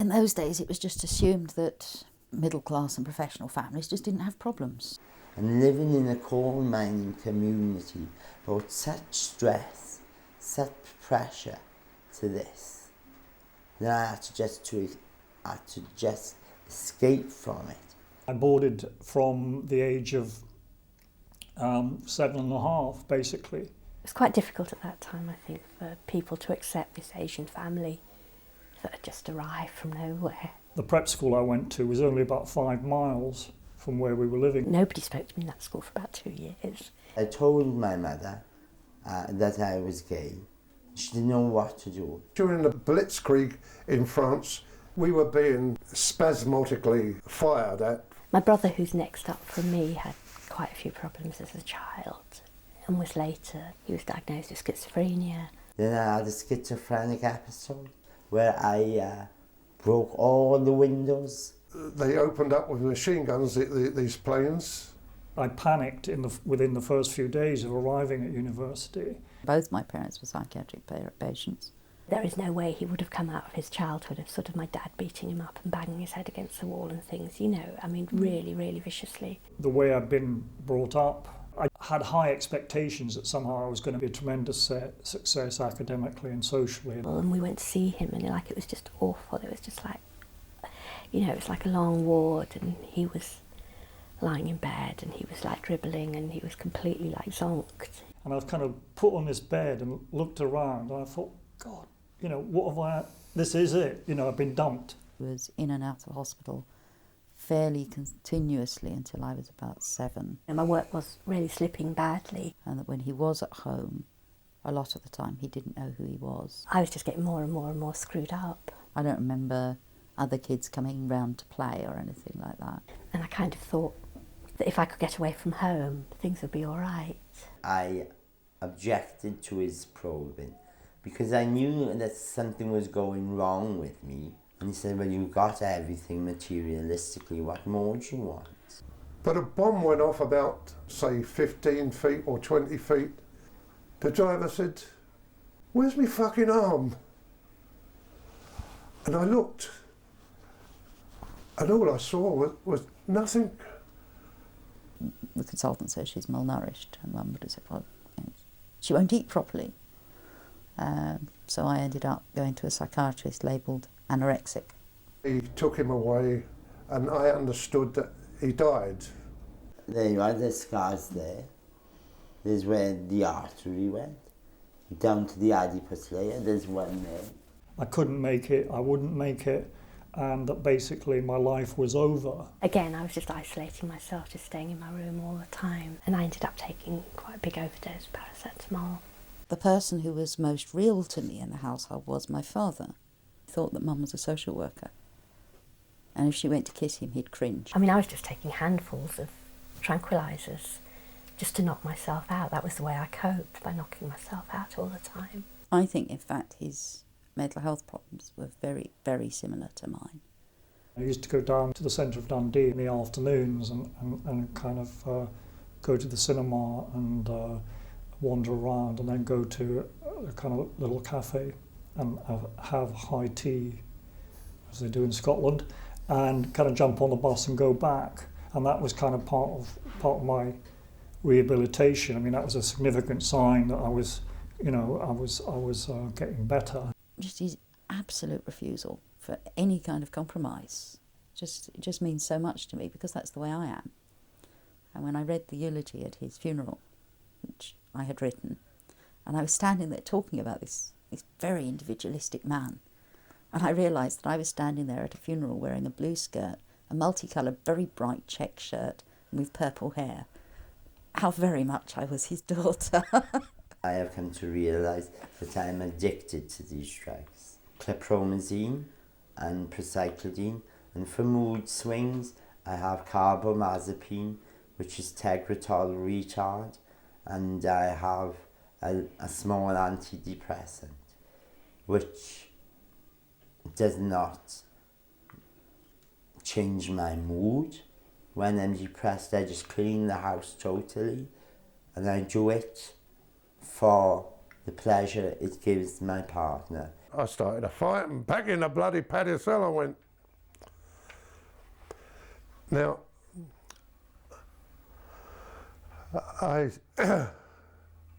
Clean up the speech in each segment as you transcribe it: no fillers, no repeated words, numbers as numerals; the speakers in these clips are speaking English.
in those days it was just assumed that middle class and professional families just didn't have problems. And living in a coal mining community brought such stress, such pressure to this, that I had to just escape from it. I boarded from the age of 7.5, basically. It was quite difficult at that time, I think, for people to accept this Asian family that had just arrived from nowhere. The prep school I went to was only about 5 miles from where we were living. Nobody spoke to me in that school for about 2 years. I told my mother that I was gay. She didn't know what to do. During the Blitzkrieg in France, we were being spasmodically fired at. My brother, who's next up from me, had quite a few problems as a child and was later, he was diagnosed with schizophrenia. Then I had a schizophrenic episode where I broke all the windows. They opened up with machine guns, these planes. I panicked within the first few days of arriving at university. Both my parents were psychiatric patients. There is no way he would have come out of his childhood of sort of my dad beating him up and banging his head against the wall and things, you know, I mean, really, really viciously. The way I'd been brought up, I had high expectations that somehow I was going to be a tremendous success academically and socially. And we went to see him and it was just awful. It was just like, you know, it was like a long ward and he was lying in bed and he was like dribbling and he was completely like zonked. And I was kind of put on this bed and looked around and I thought, God, you know, what have I, this is it, you know, I've been dumped. I was in and out of hospital fairly continuously until I was about 7. And my work was really slipping badly. And that when he was at home, a lot of the time he didn't know who he was. I was just getting more and more and more screwed up. I don't remember other kids coming round to play or anything like that. And I kind of thought that if I could get away from home, things would be all right. I objected to his probing because I knew that something was going wrong with me. And he said, well, you got everything materialistically, what more do you want? But a bomb went off about, say, 15 feet or 20 feet. The driver said, where's my fucking arm? And I looked, and all I saw was nothing. The consultant says she's malnourished, and Mum would have said, well, you know, she won't eat properly. So I ended up going to a psychiatrist labelled anorexic. He took him away and I understood that he died. There you are, the scars there. There's where the artery went. Down to the adipose layer, there's one there. I couldn't make it, I wouldn't make it, and that basically my life was over. Again, I was just isolating myself, just staying in my room all the time, and I ended up taking quite a big overdose of paracetamol. The person who was most real to me in the household was my father. He thought that Mum was a social worker, and if she went to kiss him, he'd cringe. I mean, I was just taking handfuls of tranquilizers just to knock myself out. That was the way I coped, by knocking myself out all the time. I think, in fact, his mental health problems were very, very similar to mine. I used to go down to the centre of Dundee in the afternoons and kind of go to the cinema and wander around and then go to a kind of little cafe and have high tea, as they do in Scotland, and kind of jump on the bus and go back. And that was kind of part of my rehabilitation. I mean, that was a significant sign that I was, you know, I was getting better. Just his absolute refusal for any kind of compromise it just means so much to me, because that's the way I am. And when I read the eulogy at his funeral, which I had written, and I was standing there talking about this very individualistic man, and I realised that I was standing there at a funeral wearing a blue skirt, a multicoloured, very bright check shirt, and with purple hair. How very much I was his daughter. I have come to realise that I am addicted to these drugs. Chlorpromazine and procyclidine, and for mood swings I have carbamazepine, which is Tegretol retard, and I have a small antidepressant, which does not change my mood. When I'm depressed, I just clean the house totally, and I do it for the pleasure it gives my partner. I started a fight and back in the bloody paddy cell I went. Now, I,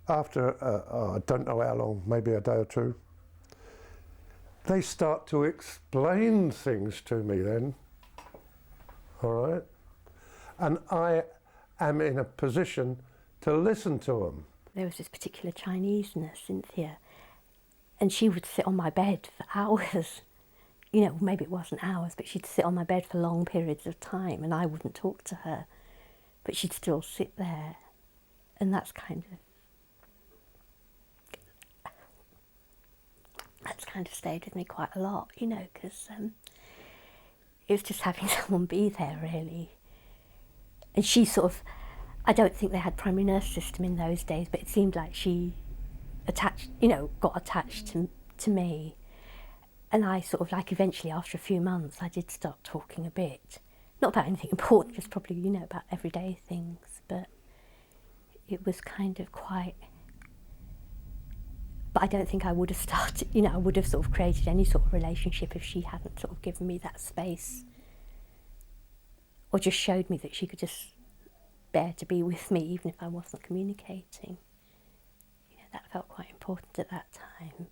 after, I don't know how long, maybe a day or two, they start to explain things to me then, all right? And I am in a position to listen to them. There was this particular Chinese nurse, Cynthia, and she would sit on my bed for hours. You know, maybe it wasn't hours, but she'd sit on my bed for long periods of time and I wouldn't talk to her, but she'd still sit there. And that's kind of stayed with me quite a lot, you know, because it was just having someone be there, really. And she sort of, I don't think they had primary nurse system in those days, but it seemed like she got attached to me. And I sort of, like, eventually, after a few months, I did start talking a bit. Not about anything important, just probably, you know, about everyday things. But it was kind of quite... But I don't think I would have started, you know, I would have sort of created any sort of relationship if she hadn't sort of given me that space. Or just showed me that she could just bear to be with me, even if I wasn't communicating. You know, that felt quite important at that time.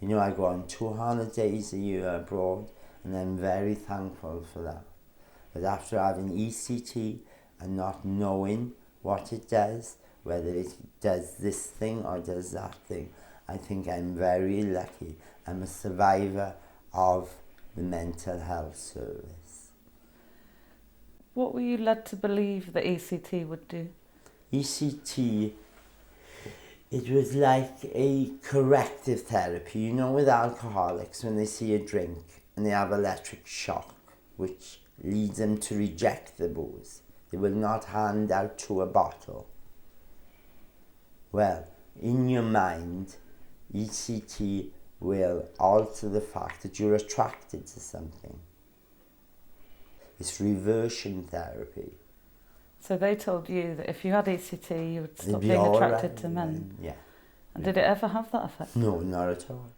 You know, I go on 2 holidays a year abroad, and I'm very thankful for that. But after having ECT and not knowing what it does, whether it does this thing or does that thing, I think I'm very lucky. I'm a survivor of the mental health service. What were you led to believe that ECT would do? ECT, it was like a corrective therapy. You know, with alcoholics, when they see a drink and they have electric shock, which leads them to reject the booze, they will not hand out to a bottle. Well, in your mind, ECT will alter the fact that you're attracted to something. It's reversion therapy. So they told you that if you had ECT, you would stop It'd be being all attracted right to men? then, yeah. And did it ever have that effect? No, not at all.